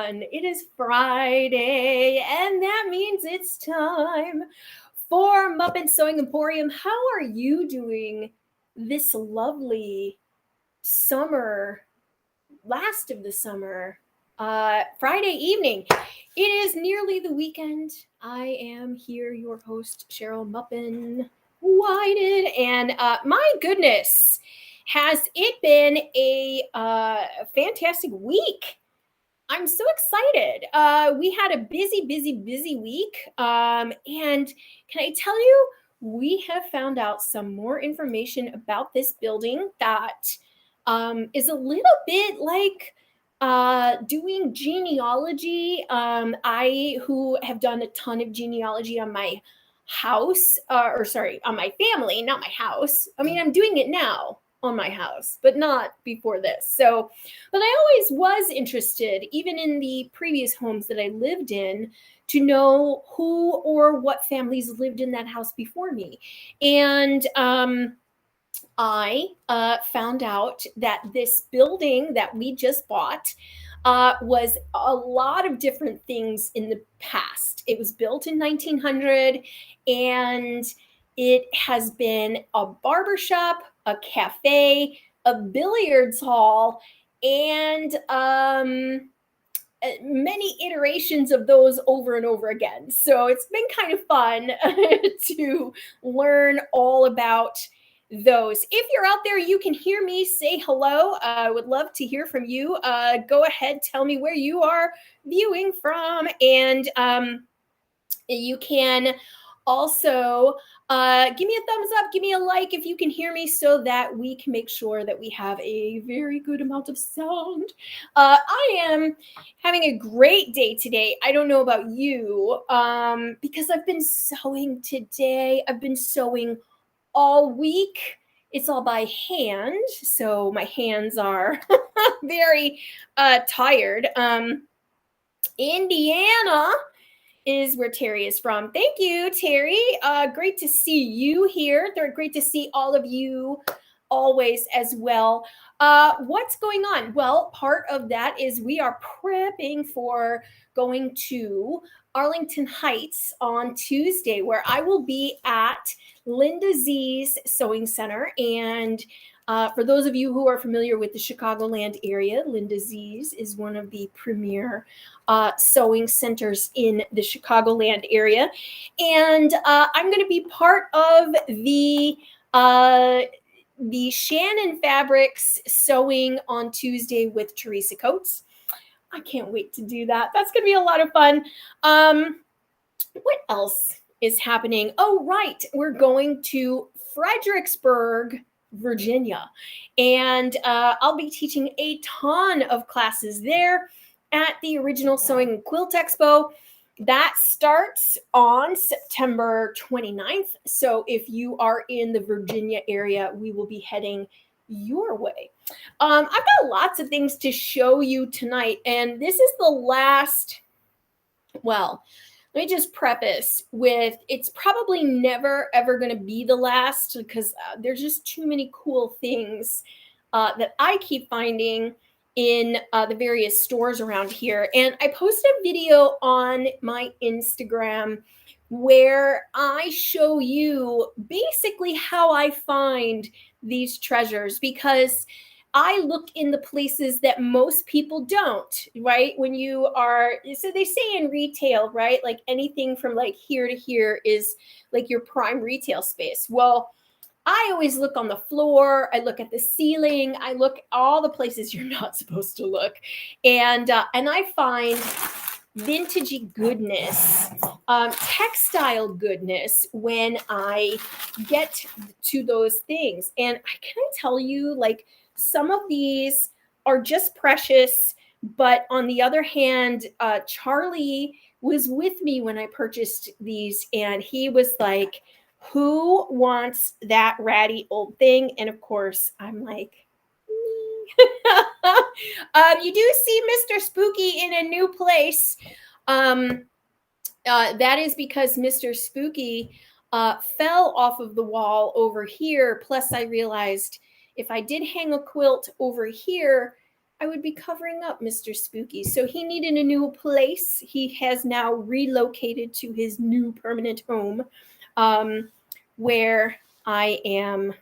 everyone. It is Friday, and that means it's time for Muppin Sewing Emporium. How are you doing this lovely summer, last of the summer, Friday evening? It is nearly the weekend. I am here, your host, Cheryl Muppin Whited, and my goodness, has it been a fantastic week? I'm so excited. We had a busy week. And can I tell you, we have found out some more information about this building that is a little bit like doing genealogy. Who have done a ton of genealogy on my house, on my family, not my house. I mean, I'm doing it now on my house, but not before this. So, but I always was interested, even in the previous homes that I lived in, to know who or what families lived in that house before me. And I found out that this building that we just bought was a lot of different things in the past. It was built in 1900, and it has been a barbershop, a cafe, a billiards hall, and many iterations of those over and over again. So it's been kind of fun to learn all about those. If you're out there, you can hear me, say hello. I would love to hear from you. Go ahead, tell me where you are viewing from, and you can also give me a thumbs up, give me a like if you can hear me, so that we can make sure that we have a very good amount of sound. I am having a great day today. I don't know about you, because I've been sewing today. I've been sewing all week. It's all by hand, so my hands are very tired. Indiana is where Terry is from. Thank you, Terry. Great to see you here. They're great to see all of you always as well. What's going on? Well, part of that is we are prepping for going to Arlington Heights on Tuesday, where I will be at Linda Z's Sewing Center. And for those of you who are familiar with the Chicagoland area, Linda Z's is one of the premier sewing centers in the Chicagoland area. And I'm going to be part of the Shannon Fabrics sewing on Tuesday with Teresa Coates. I can't wait to do that. That's going to be a lot of fun. What else is happening? Oh, right. We're going to Fredericksburg, Virginia. And I'll be teaching a ton of classes there at the Original Sewing and Quilt Expo. That starts on September 29th. So if you are in the Virginia area, we will be heading your way. I've got lots of things to show you tonight, and this is the last, well, let me just preface with, it's probably never ever going to be the last, because there's just too many cool things that I keep finding in the various stores around here. And I posted a video on my Instagram where I show you basically how I find these treasures, because I look in the places that most people don't, right? When you are, so they say in retail, right? Like anything from like here to here is like your prime retail space. Well, I always look on the floor. I look at the ceiling. I look all the places you're not supposed to look. And I find vintagey goodness, textile goodness when I get to those things. And can I tell you, like, some of these are just precious, but on the other hand, Charlie was with me when I purchased these, and he was like, who wants that ratty old thing? And of course, I'm like, me. You do see Mr. Spooky in a new place. That is because Mr. Spooky fell off of the wall over here. Plus, I realized if I did hang a quilt over here, I would be covering up Mr. Spooky. So he needed a new place. He has now relocated to his new permanent home, where I am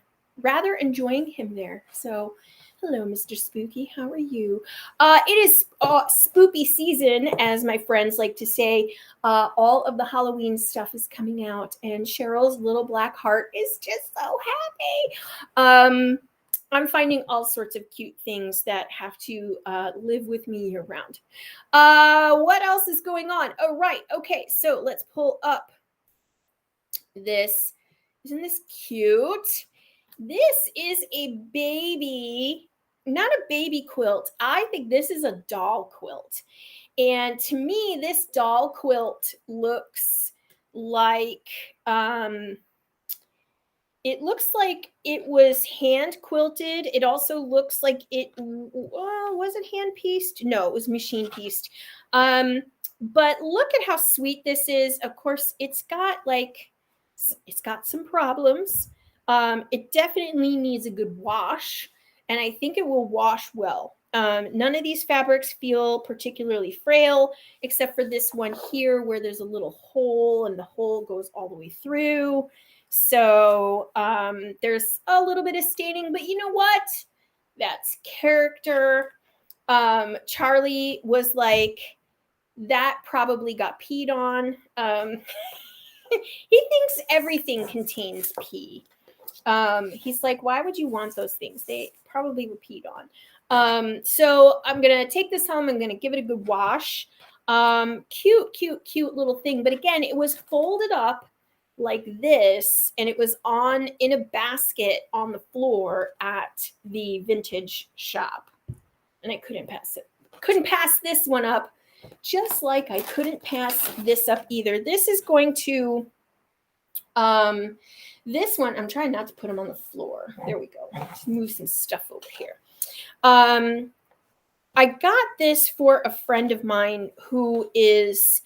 rather enjoying him there. So, hello, Mr. Spooky. How are you? It is spoopy season, as my friends like to say. All of the Halloween stuff is coming out, and Cheryl's little black heart is just so happy. I'm finding all sorts of cute things that have to live with me year round. What else is going on? Oh, right. Okay, so let's pull up this. Isn't this cute? This is a baby, not a baby quilt. I think this is a doll quilt. And to me, this doll quilt looks like it looks like it was hand quilted. It also looks like it was it hand pieced? No, it was machine pieced. But look at how sweet this is. Of course, it's got some problems. It definitely needs a good wash, and I think it will wash well. None of these fabrics feel particularly frail, except for this one here where there's a little hole and the hole goes all the way through. So there's a little bit of staining, but you know what? That's character. Charlie was like, that probably got peed on. He thinks everything contains pee. He's like, why would you want those things? They probably were peed on. So I'm going to take this home. I'm going to give it a good wash. Cute little thing. But again, it was folded up like this, and it was in a basket on the floor at the vintage shop. And I couldn't pass it. Couldn't pass this one up, just like I couldn't pass this up either. This is going to, this one, I'm trying not to put them on the floor. There we go. Just move some stuff over here. I got this for a friend of mine who is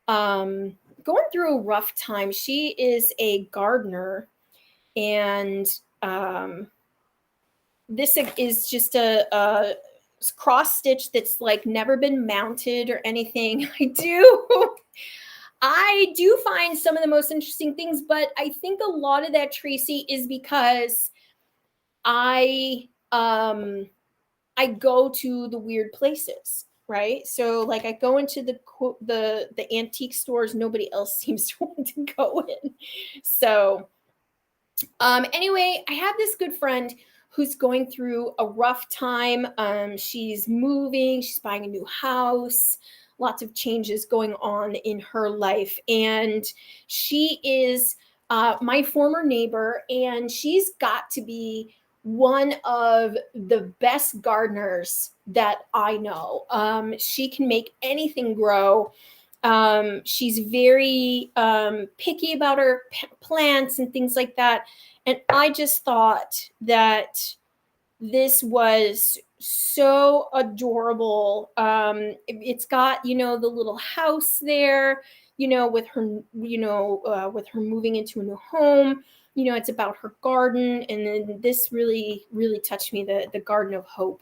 going through a rough time. She is a gardener, and this is just a cross stitch that's like never been mounted or anything. I do find some of the most interesting things, but I think a lot of that, Tracy, is because I go to the weird places, right? So like I go into the antique stores nobody else seems to want to go in. So anyway, I have this good friend who's going through a rough time. She's moving, she's buying a new house, lots of changes going on in her life. And she is my former neighbor, and she's got to be one of the best gardeners that I know. She can make anything grow. She's very picky about her plants and things like that. And I just thought that this was so adorable. It's got, the little house there, with her, with her moving into a new home. It's about her garden. And then this really, really touched me, the Garden of Hope,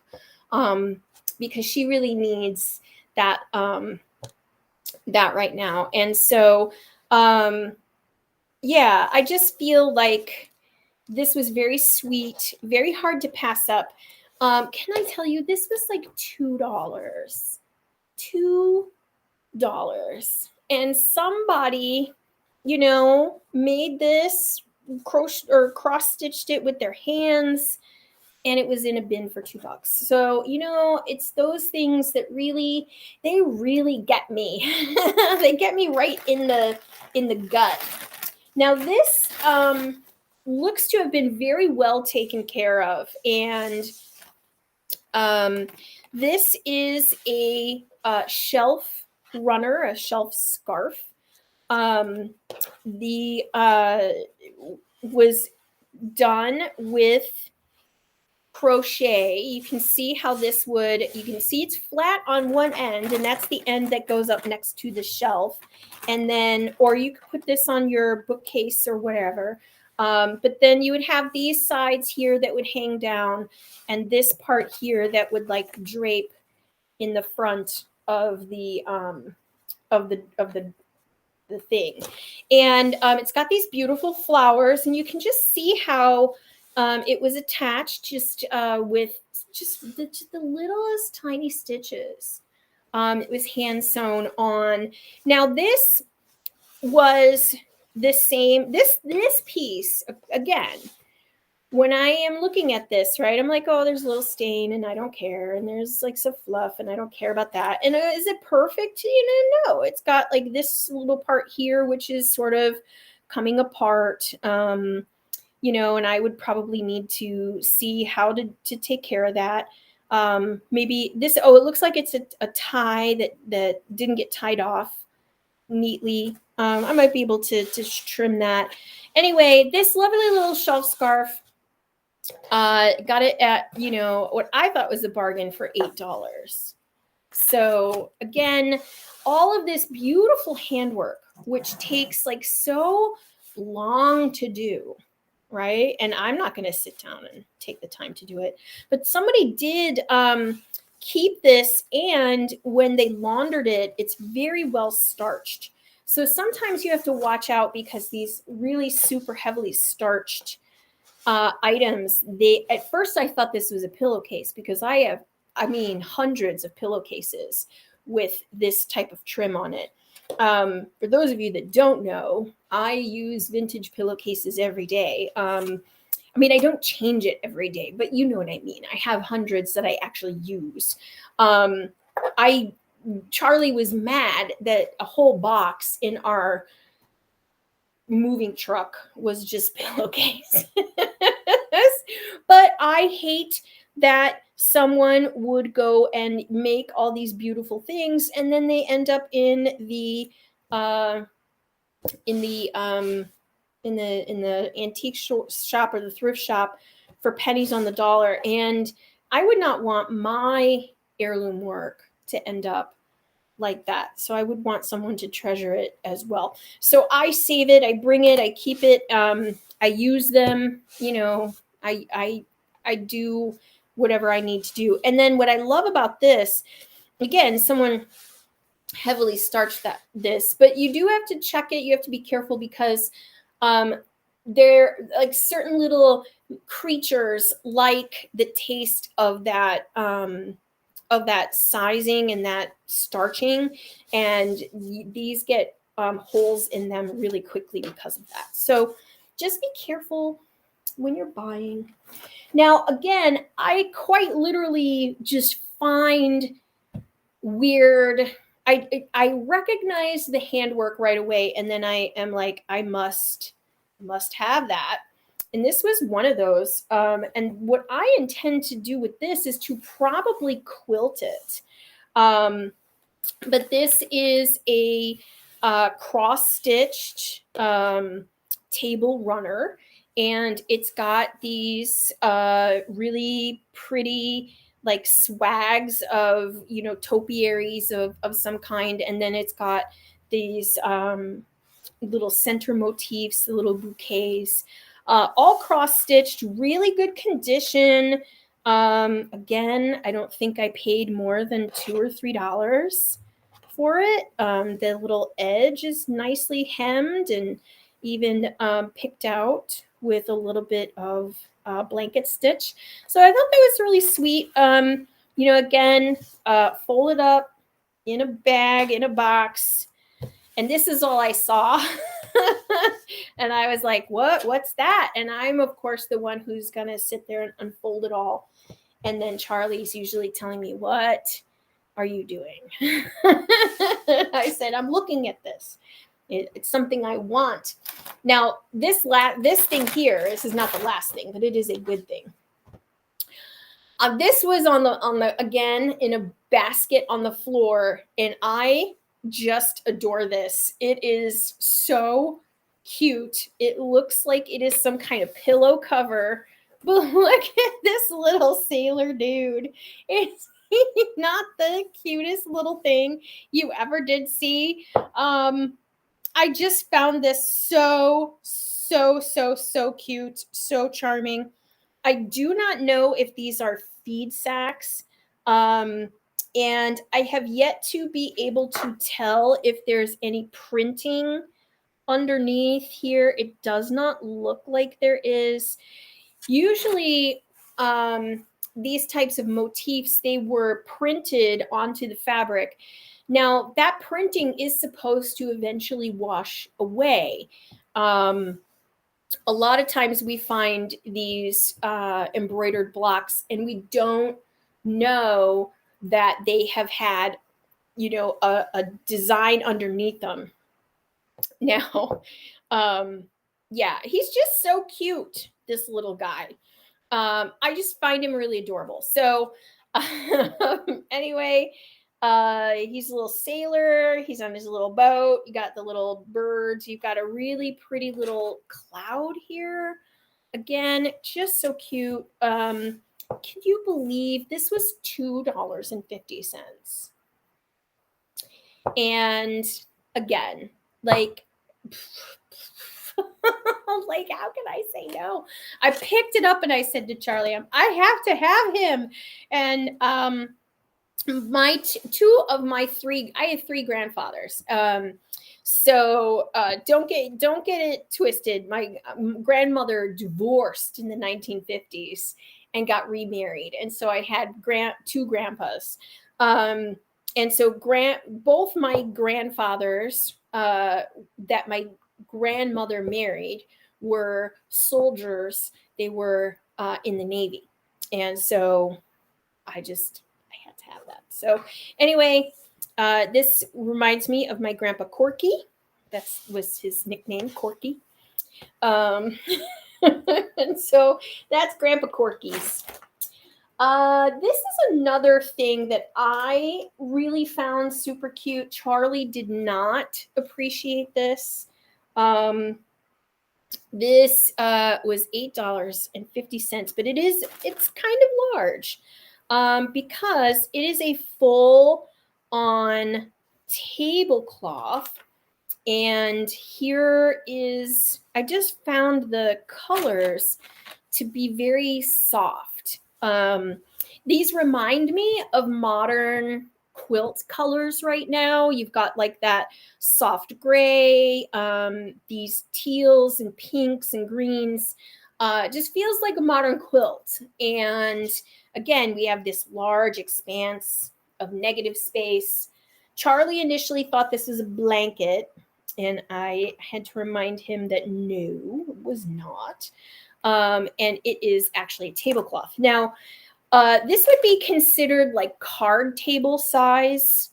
because she really needs that, that right now. And so, yeah, I just feel like this was very sweet, very hard to pass up. Can I tell you, this was like $2. $2. And somebody, made this crochet or cross-stitched it with their hands, and it was in a bin for $2. So, it's those things that really get me. They get me right in the gut. Now this looks to have been very well taken care of, and this is a shelf runner, a shelf scarf. The was done with crochet. You can see how this you can see it's flat on one end, and that's the end that goes up next to the shelf. And then, or you could put this on your bookcase or whatever. But then you would have these sides here that would hang down, and this part here that would like drape in the front of the the thing. And it's got these beautiful flowers, and you can just see how it was attached just with just the littlest tiny stitches. It was hand sewn on. Now this was the same, this piece, again, when I am looking at this, right, I'm like, oh, there's a little stain and I don't care. And there's like some fluff and I don't care about that. And is it perfect? No, it's got like this little part here, which is sort of coming apart. And I would probably need to see how to take care of that. Maybe this, it looks like it's a tie that didn't get tied off neatly. I might be able to trim that. Anyway, this lovely little shelf scarf, got it at, what I thought was a bargain for $8. So again, all of this beautiful handwork, which takes like so long to do, right? And I'm not going to sit down and take the time to do it. But somebody did keep this, and when they laundered it, it's very well starched. So sometimes you have to watch out because these really super heavily starched items, at first I thought this was a pillowcase because I have, hundreds of pillowcases with this type of trim on it. For those of you that don't know, I use vintage pillowcases every day. I don't change it every day, but you know what I mean. I have hundreds that I actually use. Charlie was mad that a whole box in our moving truck was just pillowcase. But I hate that someone would go and make all these beautiful things and then they end up in the antique shop or the thrift shop for pennies on the dollar. And I would not want my heirloom work to end up like that. So I would want someone to treasure it as well. So I save it, I bring it, I keep it, I use them, I do whatever I need to do. And then what I love about this, again, someone heavily starched this, but you do have to check it. You have to be careful because they're like certain little creatures like the taste of that sizing and that starching, and these get holes in them really quickly because of that. So just be careful when you're buying. Now, again, I quite literally just find weird. I recognize the handwork right away, and then I am like, I must have that. And this was one of those. And what I intend to do with this is to probably quilt it. But this is a cross-stitched table runner. And it's got these really pretty like swags of, topiaries of some kind. And then it's got these little center motifs, little bouquets, all cross-stitched, really good condition. Again, I don't think I paid more than $2 or $3 for it. The little edge is nicely hemmed and even picked out with a little bit of blanket stitch. So I thought that was really sweet. Again, fold it up in a bag, in a box. And this is all I saw. And I was like, what's that? And I'm, of course, the one who's going to sit there and unfold it all. And then Charlie's usually telling me, what are you doing? I said, I'm looking at this. It's something I want. Now, this thing here, this is not the last thing, but it is a good thing. This was on the again in a basket on the floor, and I just adore this. It is so cute. It looks like it is some kind of pillow cover, but look at this little sailor dude. It's not the cutest little thing you ever did see. I just found this so so cute, so charming. I do not know if these are feed sacks. Um, and I have yet to be able to tell if there's any printing underneath here. It does not look like there is. Usually, these types of motifs, they were printed onto the fabric. Now, that printing is supposed to eventually wash away. A lot of times we find these embroidered blocks and we don't know that they have had, a design underneath them. Now, yeah, he's just so cute, this little guy. I just find him really adorable. So, anyway, he's a little sailor. He's on his little boat. You got the little birds. You've got a really pretty little cloud here. Again, just so cute. Can you believe this was $2.50? And again, like, like, how can I say no? I picked it up and I said to Charlie, I have to have him. And my two of my three, I have three grandfathers. So don't get it twisted. My grandmother divorced in the 1950s and got remarried, and so I had two grandpas. And so both my grandfathers that my grandmother married were soldiers. They were in the Navy, and so I had to have that. So anyway, this reminds me of my grandpa Corky. That was his nickname, Corky. And so that's Grandpa Corky's. This is another thing that I really found super cute. Charlie did not appreciate this. This was $8.50, but it's kind of large because it is a full-on tablecloth. And here is, I just found the colors to be very soft. These remind me of modern quilt colors right now. You've got like that soft gray, these teals and pinks and greens. Just feels like a modern quilt. And again, we have this large expanse of negative space. Charlie initially thought this was a blanket, and I had to remind him that no, it was not. And it is actually a tablecloth. Now, this would be considered like card table size.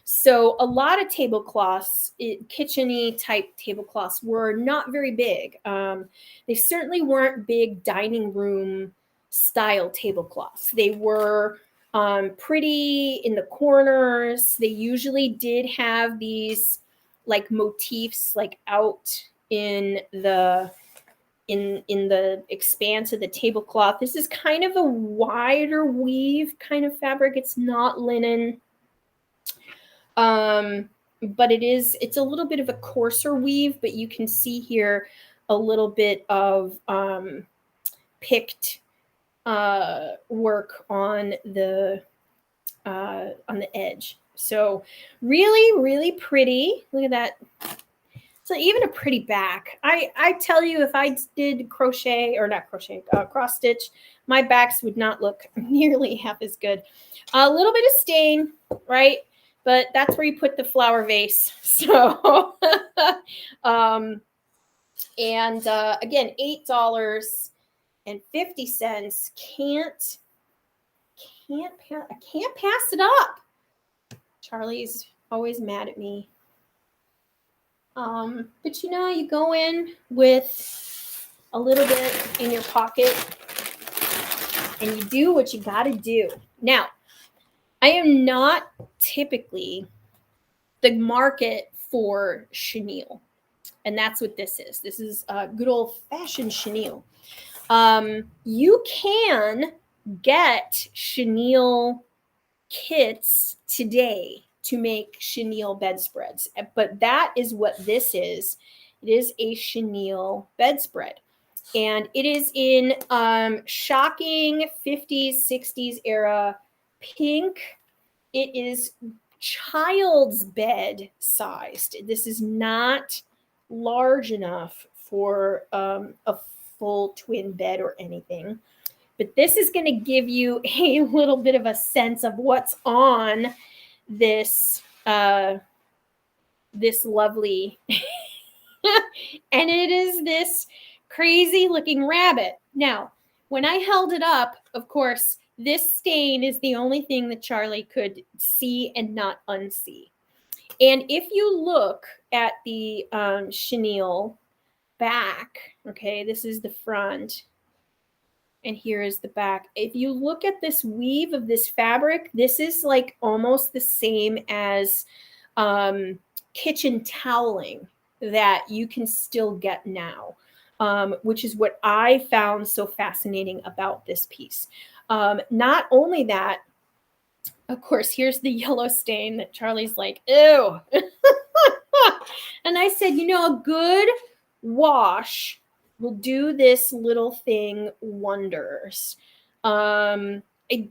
So a lot of tablecloths, kitchen-y type tablecloths, were not very big. They certainly weren't big dining room style tablecloths. They were pretty in the corners. They usually did have these like motifs like out in the expanse of the tablecloth. This is kind of a wider weave kind of fabric. It's not linen. But it's a little bit of a coarser weave, but you can see here a little bit of picked work on the edge. So really, really pretty. Look at that. So even a pretty back. I tell you, if I did crochet or not crochet, cross stitch, my backs would not look nearly half as good. A little bit of stain, right? But that's where you put the flower vase. So, and again, $8.50. I can't pass it up. Charlie's always mad at me. But you go in with a little bit in your pocket and you do what you got to do. Now, I am not typically the market for chenille, and that's what this is. This is a good old-fashioned chenille. You can get chenille kits today to make chenille bedspreads, but that is what this is. It is a chenille bedspread. And it is in shocking 50s, 60s era pink. It is child's bed sized. This is not large enough for a full twin bed or anything. But this is going to give you a little bit of a sense of what's on this this lovely and it is this crazy looking rabbit. Now, when I held it up, of course, this stain is the only thing that Charlie could see and not unsee. And if you look at the chenille back, okay, this is the front, and here is the back. If you look at this weave of this fabric, this is like almost the same as kitchen toweling that you can still get now, which is what I found so fascinating about this piece. Not only that, of course, here's the yellow stain that Charlie's like, ew. And I said, you know, a good wash will do this little thing wonders. I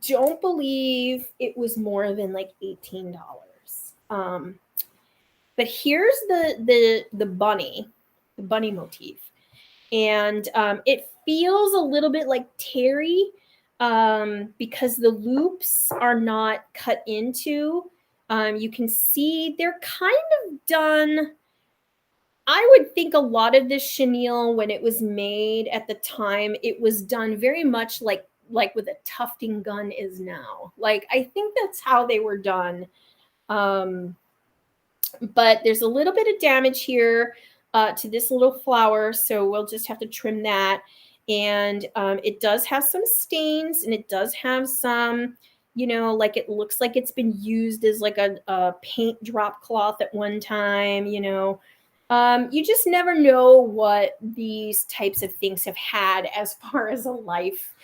don't believe it was more than like $18. But here's the bunny motif, and it feels a little bit like terry because the loops are not cut into. You can see they're kind of done. I would think a lot of this chenille, when it was made at the time, it was done very much like with a tufting gun is now. Like, I think that's how they were done. But there's a little bit of damage here to this little flower, so we'll just have to trim that. And it does have some stains, and it does have some, you know, like it looks like it's been used as like a paint drop cloth at one time, you know. You just never know what these types of things have had as far as a life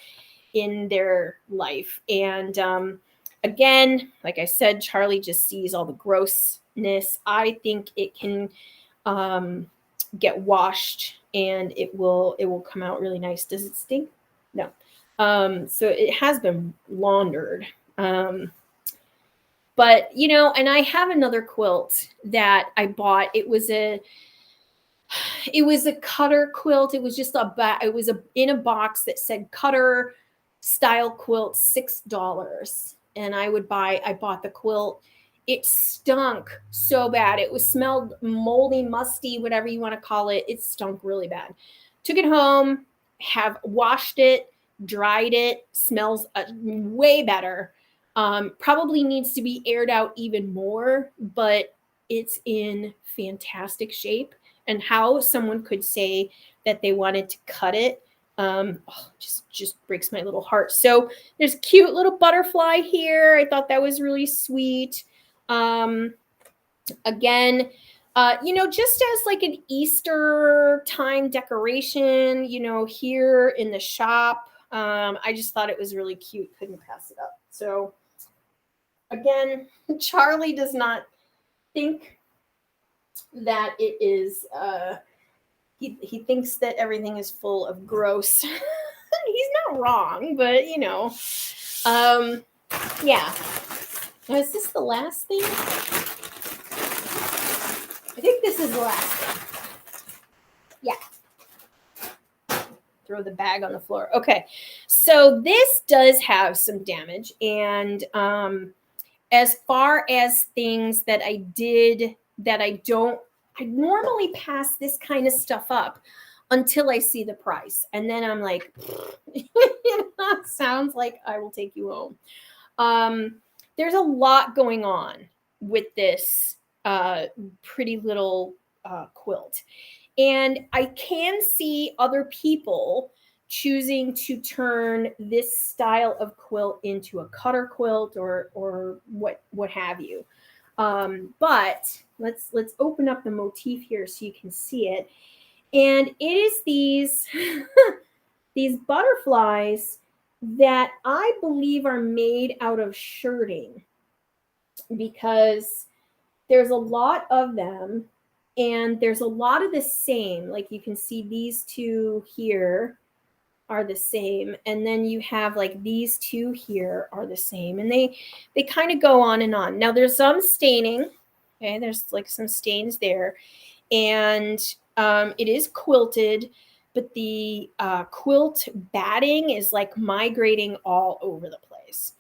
in their life. And again, like I said, Charlie just sees all the grossness. I think it can get washed and it will come out really nice. Does it stink? No. So it has been laundered. But, you know, and I have another quilt that I bought. It was a cutter quilt. It was just in a box that said cutter style quilt, $6. And I bought the quilt. It stunk so bad. It smelled moldy, musty, whatever you want to call it. It stunk really bad. Took it home, have washed it, dried it, smells way better. Probably needs to be aired out even more, but it's in fantastic shape. And how someone could say that they wanted to cut it, just breaks my little heart. So there's a cute little butterfly here. I thought that was really sweet. Again, you know, just as like an Easter time decoration, you know, here in the shop, I just thought it was really cute. Couldn't pass it up. So again, Charlie does not think that it is, he thinks that everything is full of gross. He's not wrong, but you know, yeah. Now, is this the last thing? I think this is the last thing. Yeah. Throw the bag on the floor. Okay. So this does have some damage. And as far as things that I did that I normally pass this kind of stuff up until I see the price. And then I'm like, that sounds like I will take you home. There's a lot going on with this pretty little quilt. And I can see other people choosing to turn this style of quilt into a cutter quilt or what have you. But let's open up the motif here so you can see it. And it is these these butterflies that I believe are made out of shirting, because there's a lot of them. And there's a lot of the same, like you can see these two here are the same, and then you have like these two here are the same, and they kind of go on and on. Now there's some staining, okay, there's like some stains there, and it is quilted, but the quilt batting is like migrating all over the place.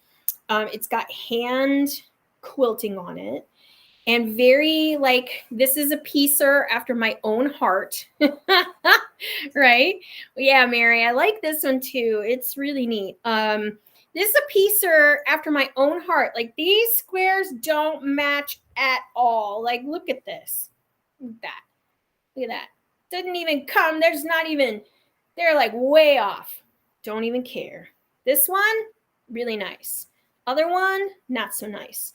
It's got hand quilting on it, and very like, this is a piecer after my own heart. Right? Yeah, Mary, I like this one too. It's really neat. This is a piecer after my own heart. Like, these squares don't match at all. Like, look at this. Look at that. Look at that. Didn't even come. There's not even, they're like way off. Don't even care. This one, really nice. Other one, not so nice.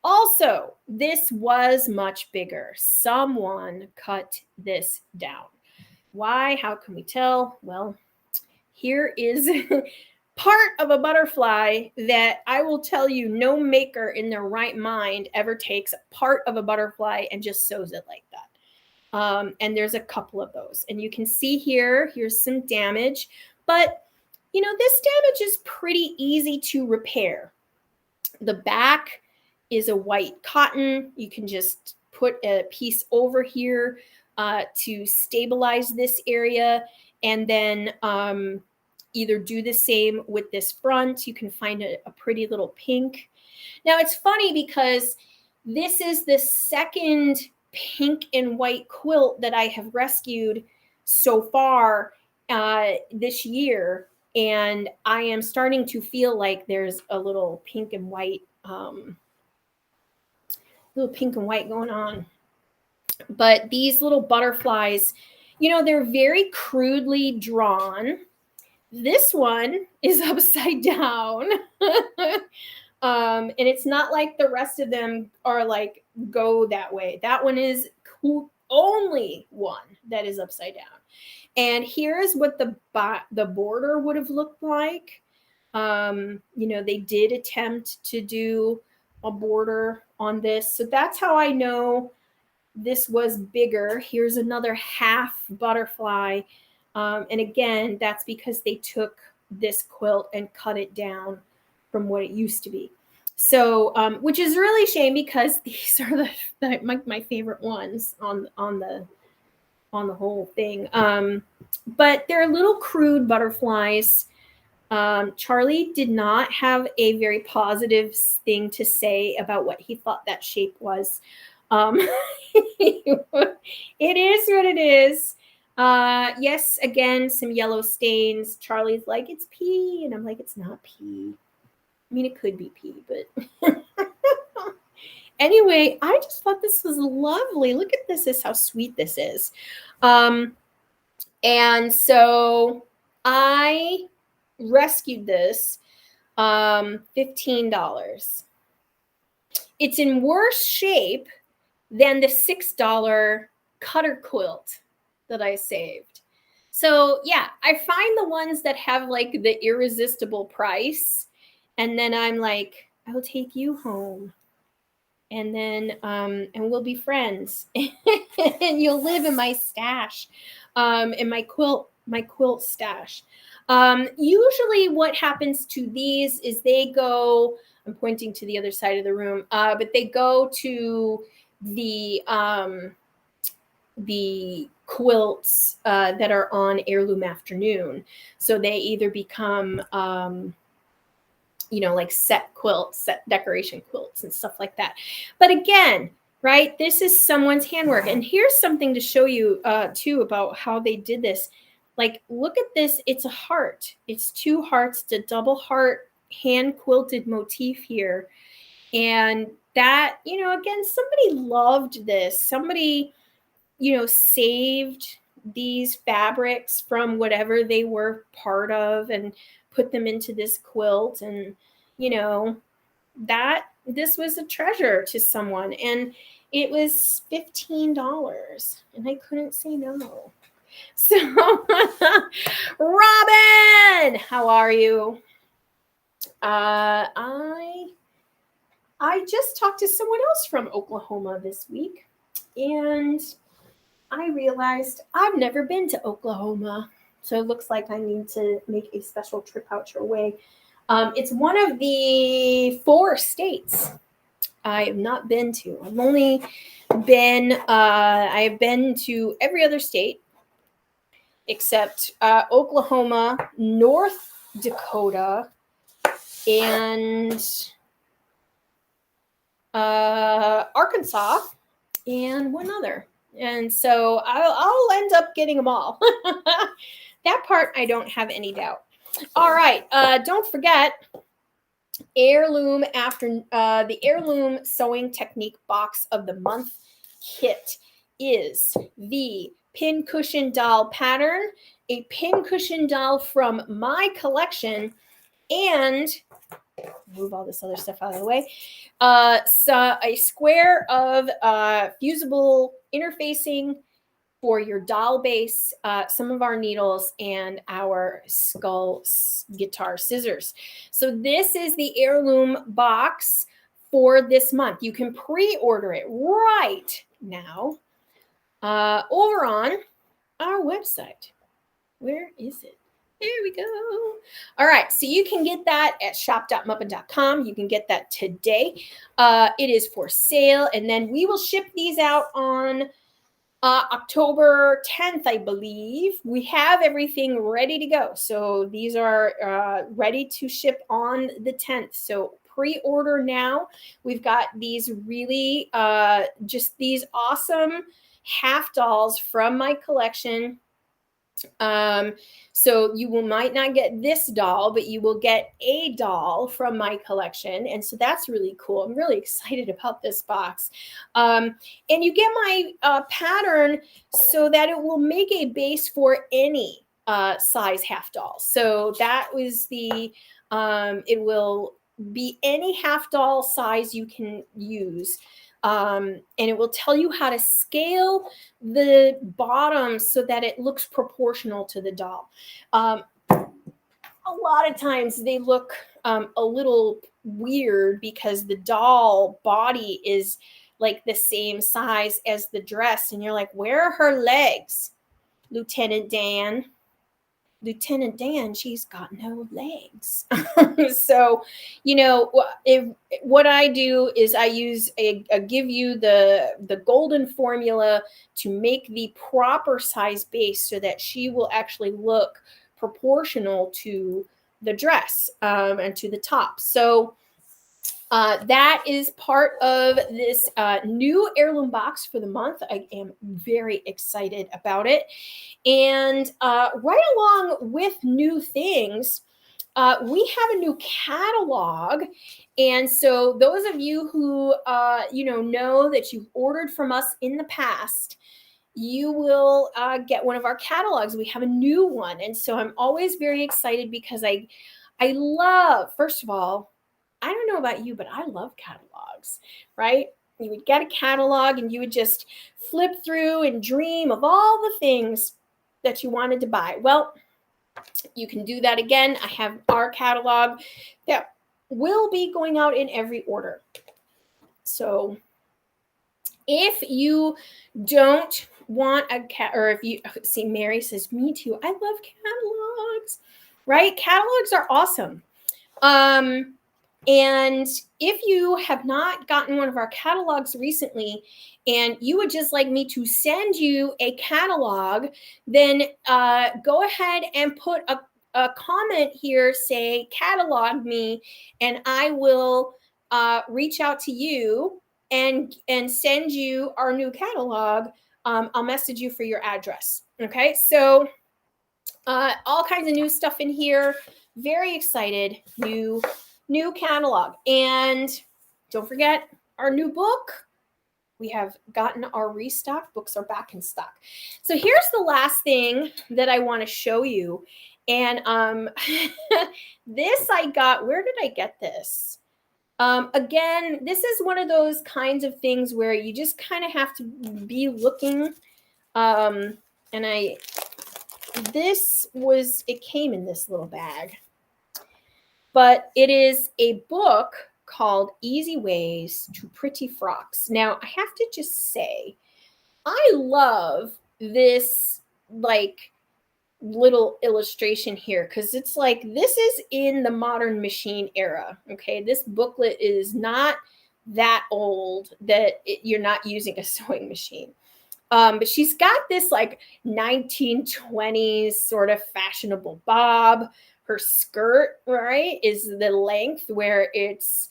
Also, this was much bigger. Someone cut this down. Why? How can we tell? Well, here is part of a butterfly that I will tell you no maker in their right mind ever takes part of a butterfly and just sews it like that. And there's a couple of those. And you can see here's some damage. But, this damage is pretty easy to repair. The back is a white cotton. You can just put a piece over here to stabilize this area, and then either do the same with this front. You can find a pretty little pink. Now it's funny because this is the second pink and white quilt that I have rescued so far this year, and I am starting to feel like there's a little pink and white going on. But these little butterflies, they're very crudely drawn. This one is upside down. And it's not like the rest of them are like go that way. That one is only one that is upside down. And here's what the border would have looked like. They did attempt to do a border on this. So that's how I know this was bigger. Here's another half butterfly. And again, that's because they took this quilt and cut it down from what it used to be. So, which is really a shame because these are my favorite ones on the whole thing. But they're little crude butterflies. Charlie did not have a very positive thing to say about what he thought that shape was. It is what it is. Yes, again, some yellow stains. Charlie's like, it's pee. And I'm like, it's not pee. I mean, it could be pee, but anyway, I just thought this was lovely. Look at this. This is how sweet this is. And so I rescued this, $15. It's in worse shape than the $6 cutter quilt that I saved. So yeah, I find the ones that have like the irresistible price, and then I'm like, I will take you home, and then and we'll be friends, and you'll live in my stash, in my quilt stash. Usually what happens to these is they go, I'm pointing to the other side of the room, but they go to the quilts that are on Heirloom Afternoon. So they either become, like set quilts, set decoration quilts and stuff like that. But again, right, this is someone's handwork. And here's something to show you too about how they did this. Like, look at this. It's a heart. It's two hearts, the double heart hand quilted motif here. And that, again, somebody loved this. Somebody, saved these fabrics from whatever they were part of and put them into this quilt. And, that this was a treasure to someone. And it was $15. And I couldn't say no. So, Robin, how are you? I just talked to someone else from Oklahoma this week, and I realized I've never been to Oklahoma. So it looks like I need to make a special trip out your way. It's one of the 4 states I have not been to. I've only been, I have been to every other state except Oklahoma, North Dakota, and Arkansas, and one other. And so I'll end up getting them all. That part I don't have any doubt. All right, don't forget Heirloom after the Heirloom Sewing Technique Box of the Month kit is the pincushion doll pattern, a pincushion doll from my collection, and move all this other stuff out of the way. So a square of fusible interfacing for your doll base, some of our needles, and our skull guitar scissors. So this is the Heirloom box for this month. You can pre-order it right now over on our website. Where is it? There we go. All right, so you can get that at shop.muppin.com. You can get that today. It is for sale, and then we will ship these out on October 10th, I believe. We have everything ready to go. So these are ready to ship on the 10th. So pre-order now. We've got these really, just these awesome half dolls from my collection. So you might not get this doll, but you will get a doll from my collection. And so that's really cool. I'm really excited about this box. And you get my pattern so that it will make a base for any size half doll. So that was the, it will be any half doll size you can use. And it will tell you how to scale the bottom so that it looks proportional to the doll. A lot of times they look a little weird because the doll body is like the same size as the dress, and you're like, where are her legs, Lieutenant Dan? Lieutenant Dan, she's got no legs. So, you know, what I do is I use give you the golden formula to make the proper size base so that she will actually look proportional to the dress and to the top. So that is part of this new heirloom box for the month. I am very excited about it. And right along with new things, we have a new catalog. And so those of you who know that you've ordered from us in the past, you will get one of our catalogs. We have a new one. And so I'm always very excited because I love, first of all, I don't know about you, but I love catalogs, right? You would get a catalog and you would just flip through and dream of all the things that you wanted to buy. Well, you can do that again. I have our catalog that will be going out in every order. So if you don't want a cat, or if you see, Mary says, me too. I love catalogs, right? Catalogs are awesome. And if you have not gotten one of our catalogs recently and you would just like me to send you a catalog, then go ahead and put a comment here, say catalog me, and I will reach out to you and send you our new catalog. I'll message you for your address. Okay, so all kinds of new stuff in here. Very excited. New catalog. And don't forget our new book. We have gotten our restock. Books are back in stock. So here's the last thing that I want to show you. And this I got, where did I get this? Again, this is one of those kinds of things where you just kind of have to be looking. And it came in this little bag. But it is a book called Easy Ways to Pretty Frocks. Now, I have to just say, I love this like little illustration here because it's like this is in the modern machine era. Okay, this booklet is not that old that you're not using a sewing machine. But she's got this like 1920s sort of fashionable bob. Her skirt, right, is the length where it's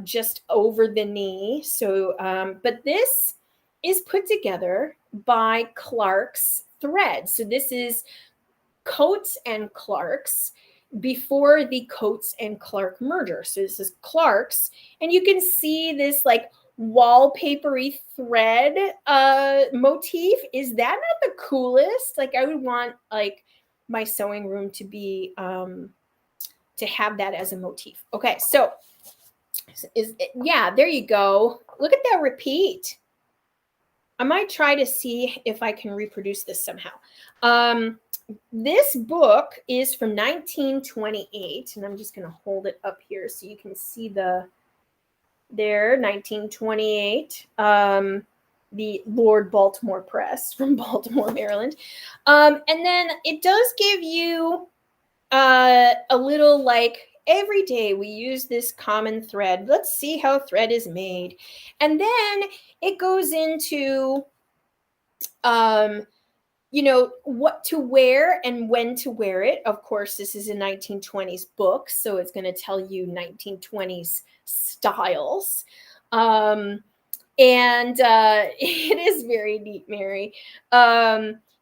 just over the knee. So, but this is put together by Clark's Thread. So this is Coates and Clark's before the Coates and Clark merger. So this is Clark's, and you can see this like wallpapery thread motif. Is that not the coolest? Like I would want like my sewing room to be to have that as a motif. Okay, so yeah, there you go. Look at that repeat. I might try to see if I can reproduce this somehow. This book is from 1928, and I'm just going to hold it up here so you can see the there 1928, the Lord Baltimore Press from Baltimore, Maryland. And then it does give you a little like every day we use this common thread. Let's see how thread is made. And then it goes into you know, what to wear and when to wear it. Of course, this is a 1920s book, so it's going to tell you 1920s styles. And it is very neat, Mary.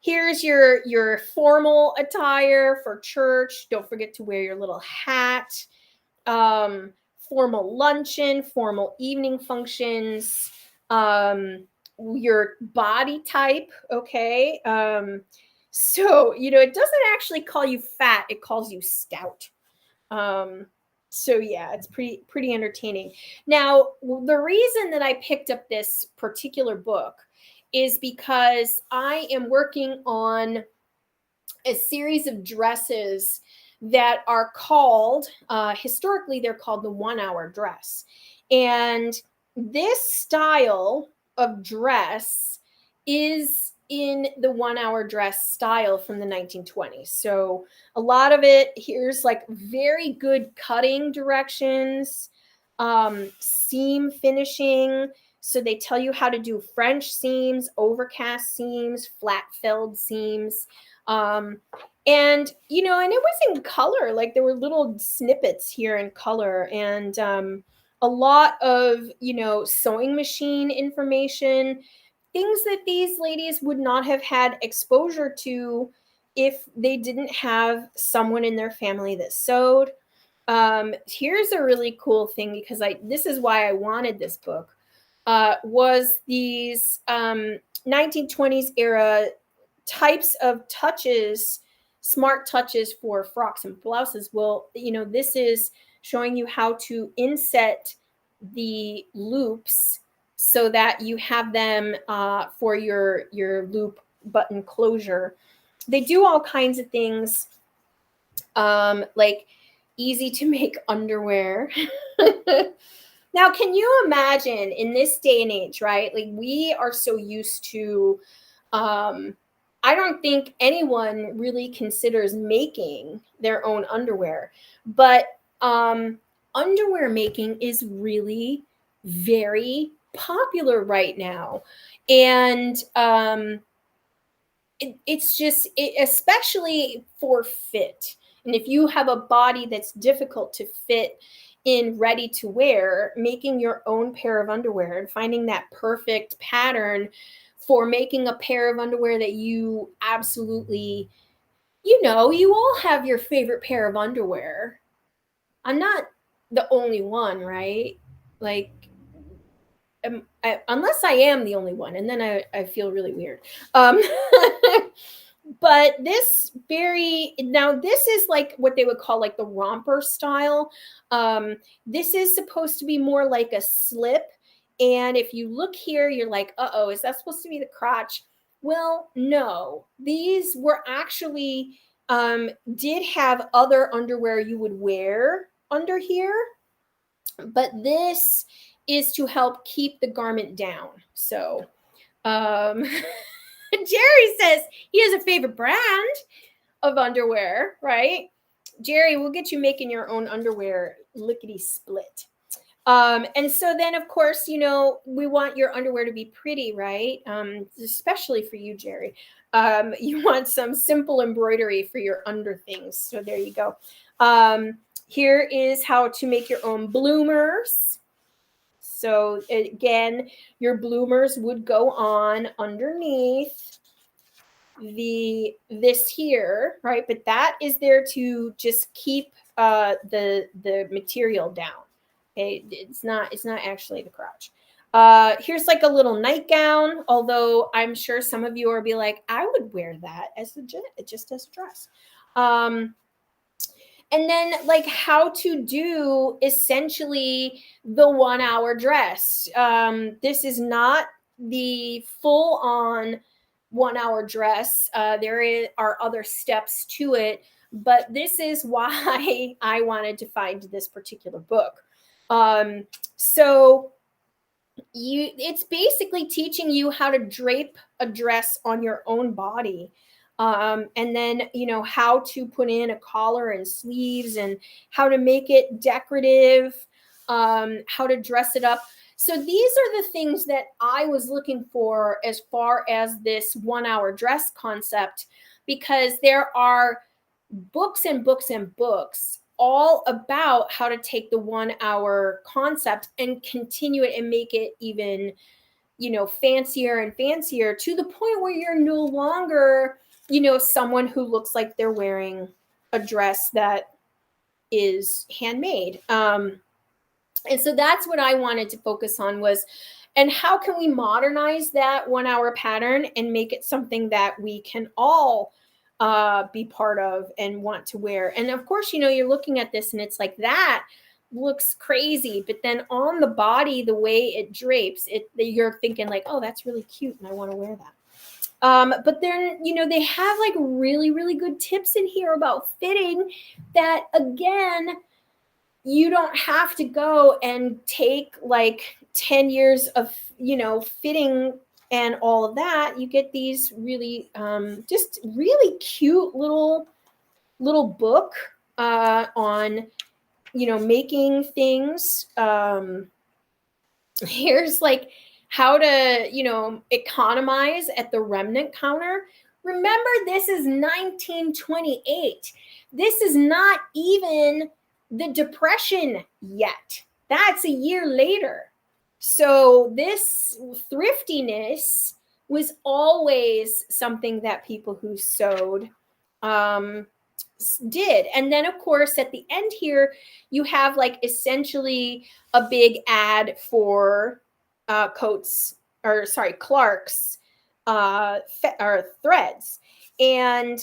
Here's your formal attire for church. Don't forget to wear your little hat. Formal luncheon, formal evening functions. Your body type, okay? So, you know, it doesn't actually call you fat, it calls you stout. So yeah, it's pretty entertaining. Now, the reason that I picked up this particular book is because I am working on a series of dresses that are called, historically, they're called the 1 hour dress. And this style of dress is in the 1 hour dress style from the 1920s. So a lot of it, here's like very good cutting directions, seam finishing. So they tell you how to do French seams, overcast seams, flat felled seams. And, you know, and it was in color, like there were little snippets here in color, and a lot of, you know, sewing machine information, things that these ladies would not have had exposure to if they didn't have someone in their family that sewed. Here's a really cool thing, because this is why I wanted this book, was these 1920s era types of touches, smart touches for frocks and blouses. Well, you know, this is showing you how to inset the loops so that you have them for your loop button closure. They do all kinds of things, like easy to make underwear. Now, can you imagine in this day and age, right? Like we are so used to, I don't think anyone really considers making their own underwear, but underwear making is really very popular right now. And it's just, especially for fit. And if you have a body that's difficult to fit in ready to wear, making your own pair of underwear and finding that perfect pattern for making a pair of underwear that you absolutely, you know, you all have your favorite pair of underwear. I'm not the only one, right? Like, unless I am the only one, and then I feel really weird. But this this is like what they would call like the romper style. This is supposed to be more like a slip. And if you look here, you're like, uh-oh, is that supposed to be the crotch? Well, no. These were actually did have other underwear you would wear under here, but this is to help keep the garment down. So Jerry says he has a favorite brand of underwear, right? Jerry, we'll get you making your own underwear lickety split. And so then, of course, we want your underwear to be pretty, right? Especially for you, Jerry. You want some simple embroidery for your under things. So there you go. Here is how to make your own bloomers. So again, your bloomers would go on underneath this here, right? But that is there to just keep the material down. Okay, it's not actually the crotch. Here's like a little nightgown, although I'm sure some of you will be like, I would wear that as just as a dress. And then like how to do essentially the 1 hour dress. This is not the full on 1 hour dress. There are other steps to it, but this is why I wanted to find this particular book. So it's basically teaching you how to drape a dress on your own body. And then, how to put in a collar and sleeves and how to make it decorative, how to dress it up. So these are the things that I was looking for as far as this 1 hour dress concept, because there are books and books and books all about how to take the 1 hour concept and continue it and make it even, fancier and fancier to the point where you're no longer, someone who looks like they're wearing a dress that is handmade. And so that's what I wanted to focus on was, and how can we modernize that 1 hour pattern and make it something that we can all be part of and want to wear. And of course, you're looking at this and it's like, that looks crazy, but then on the body, the way it drapes it, you're thinking like, oh, that's really cute and I want to wear that. But then, they have like really, really good tips in here about fitting that, again, you don't have to go and take like 10 years of, fitting and all of that. You get these really, just really cute little book on, making things. Here's like how to, economize at the remnant counter. Remember, this is 1928. This is not even the Depression yet. That's a year later. So this thriftiness was always something that people who sewed did. And then, of course, at the end here, you have like essentially a big ad for Clark's or threads. And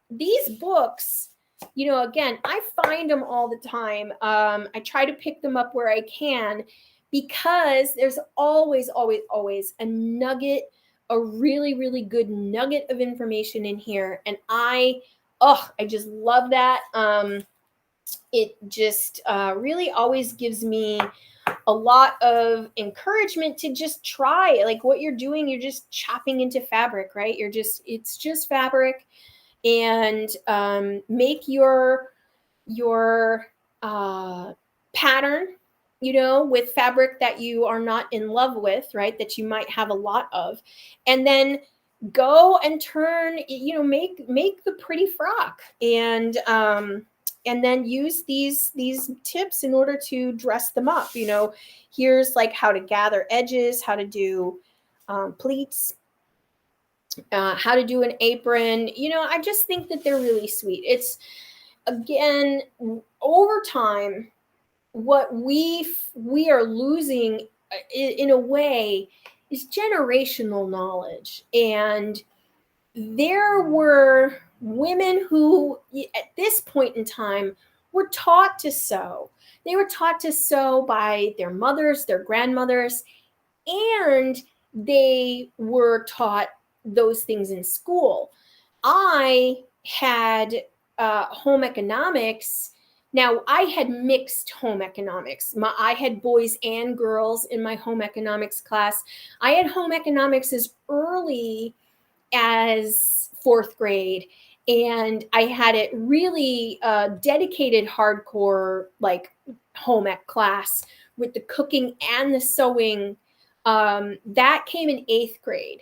these books, again, I find them all the time. I try to pick them up where I can, because there's always, always, always a nugget, a really, really good nugget of information in here. And I just love that. It just really always gives me a lot of encouragement to just try. Like what you're doing, you're just chopping into fabric, right? It's just fabric. And make your pattern, with fabric that you are not in love with, right? That you might have a lot of, and then go and turn, make the pretty frock, and then use these tips in order to dress them up. Here's like how to gather edges, how to do pleats, how to do an apron. I just think that they're really sweet. It's, again, over time, what we are losing in a way is generational knowledge. And there were women who, at this point in time, were taught to sew. They were taught to sew by their mothers, their grandmothers, and they were taught those things in school. I had home economics Now, I had mixed home economics. I had boys and girls in my home economics class. I had home economics as early as fourth grade, and I had it really dedicated hardcore, like home ec class with the cooking and the sewing. That came in eighth grade.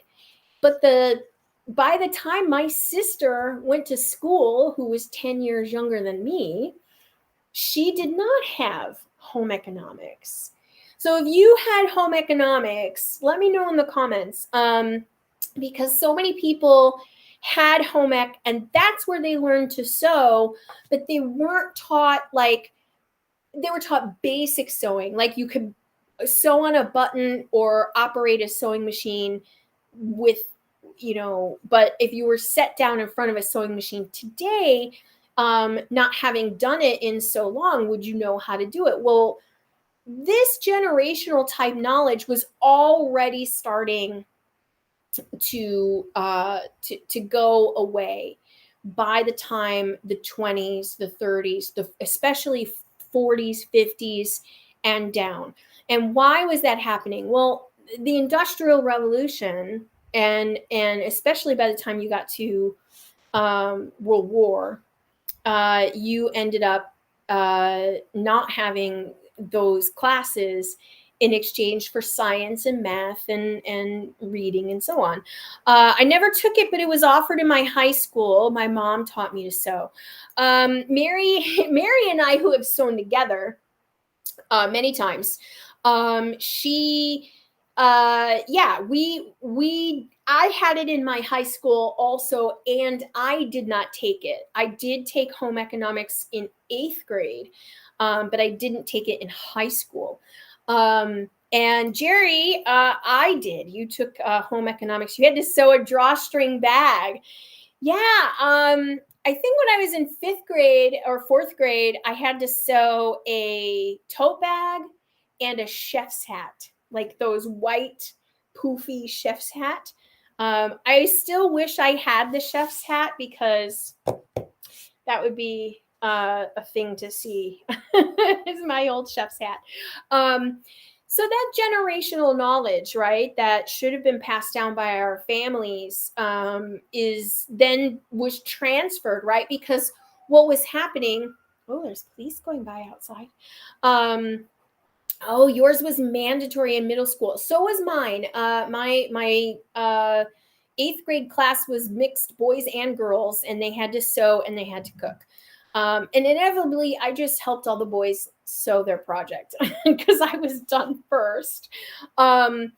But by the time my sister went to school, who was 10 years younger than me, she did not have home economics. So if you had home economics, let me know in the comments, because so many people had home ec, and that's where they learned to sew, but they weren't taught, like, they were taught basic sewing, like you could sew on a button or operate a sewing machine with, but if you were set down in front of a sewing machine today, not having done it in so long, would you know how to do it? Well, this generational type knowledge was already starting to go away by the time the 20s, the 30s, especially 40s, 50s, and down. And why was that happening? Well, the Industrial Revolution, and especially by the time you got to World War, you ended up not having those classes in exchange for science and math and reading and so on. I never took it, but it was offered in my high school. My mom taught me to sew. Mary and I, who have sewn together many times, I had it in my high school also, and I did not take it. I did take home economics in eighth grade, but I didn't take it in high school. And Jerry, I did. You took home economics. You had to sew a drawstring bag. Yeah. I think when I was in fifth grade or fourth grade, I had to sew a tote bag and a chef's hat, like those white poofy chef's hat. I still wish I had the chef's hat, because that would be a thing to see. It's my old chef's hat. So that generational knowledge, right, that should have been passed down by our families, was transferred, right? Because what was happening, oh, there's police going by outside. Oh, yours was mandatory in middle school. So was mine. My eighth grade class was mixed boys and girls, and they had to sew and they had to cook. And inevitably, I just helped all the boys sew their project because I was done first. And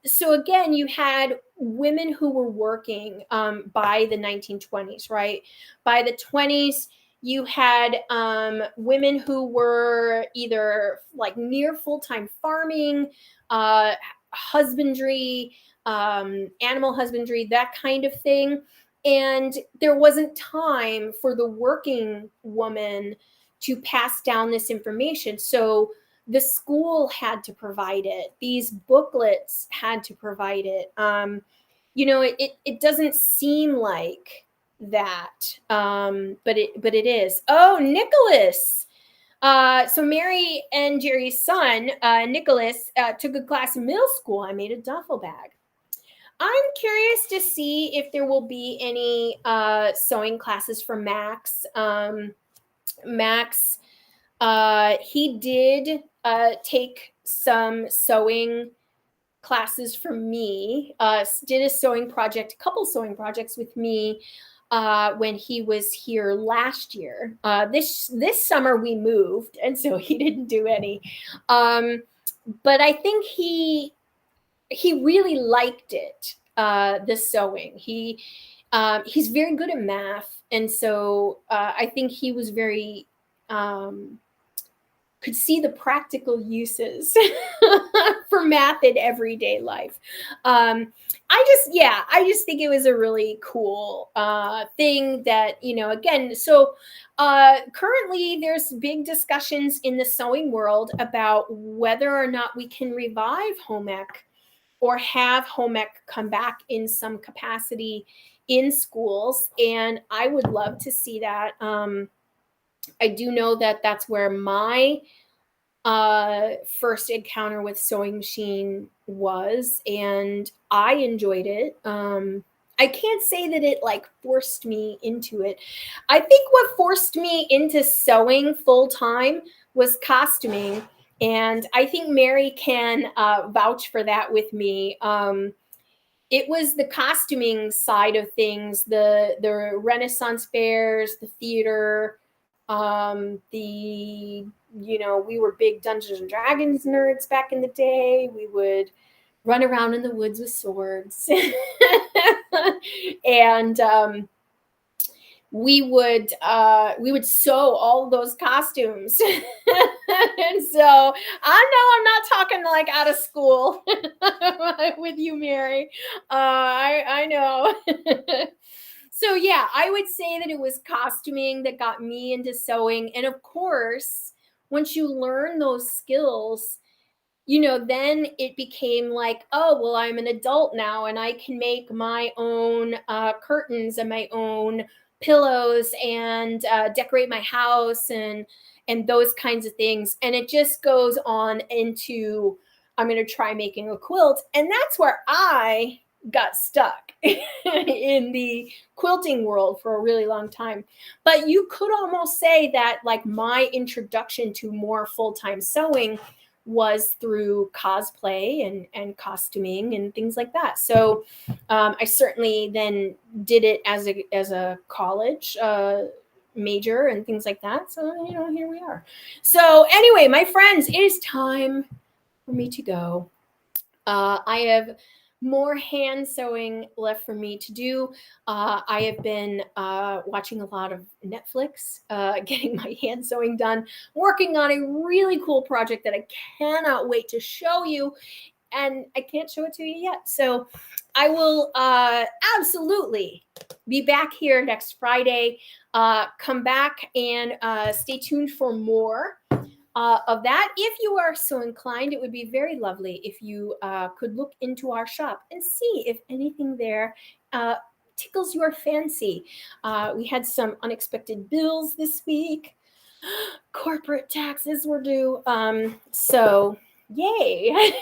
so again, you had women who were working by the 1920s, right? By the 20s, you had women who were either like near full-time farming, husbandry, animal husbandry, that kind of thing. And there wasn't time for the working woman to pass down this information. So the school had to provide it. These booklets had to provide it. It doesn't seem like that, but it is. Oh, Nicholas. So Mary and Jerry's son, Nicholas, took a class in middle school. I made a duffel bag. I'm curious to see if there will be any sewing classes for Max. Max, he did take some sewing classes from me, did a couple sewing projects with me when he was here last year. This summer we moved, and so he didn't do any. But I think he really liked it, the sewing. He's very good at math, and so I think he was very could see the practical uses for math in everyday life. I just think it was a really cool thing that, again, so currently there's big discussions in the sewing world about whether or not we can revive home ec or have home ec come back in some capacity in schools. And I would love to see that. I do know that that's where my first encounter with sewing machine was, and I enjoyed it. I can't say that it like forced me into it. I think what forced me into sewing full time was costuming, and I think Mary can vouch for that with me. It was the costuming side of things, the Renaissance fairs, the theater, the we were big Dungeons and Dragons nerds back in the day. We would run around in the woods with swords, and we would sew all those costumes. And so I know I'm not talking like out of school with you, Mary. I know. So yeah, I would say that it was costuming that got me into sewing. And of course, once you learn those skills, then it became like, oh, well, I'm an adult now and I can make my own curtains and my own pillows and decorate my house and those kinds of things. And it just goes on into, I'm going to try making a quilt. And that's where I got stuck in the quilting world for a really long time. But you could almost say that like my introduction to more full-time sewing was through cosplay and costuming and things like that. So I certainly then did it as a college major and things like that. So here we are. So anyway, my friends, it is time for me to go. I have more hand sewing left for me to do. I have been watching a lot of Netflix, getting my hand sewing done, working on a really cool project that I cannot wait to show you. And I can't show it to you yet. So I will absolutely be back here next Friday. Come back and stay tuned for more of that. If you are so inclined, it would be very lovely if you could look into our shop and see if anything there tickles your fancy. We had some unexpected bills this week. Corporate taxes were due. So yay.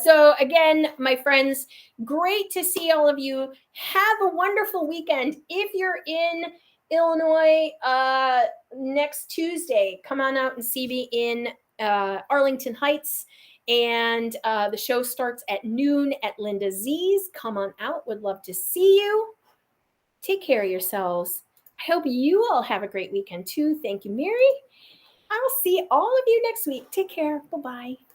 So again, my friends, great to see all of you. Have a wonderful weekend. If you're in Illinois next Tuesday, come on out and see me in Arlington Heights. And the show starts at noon at Linda Z's. Come on out. Would love to see you. Take care of yourselves. I hope you all have a great weekend too. Thank you, Mary. I will see all of you next week. Take care. Bye-bye.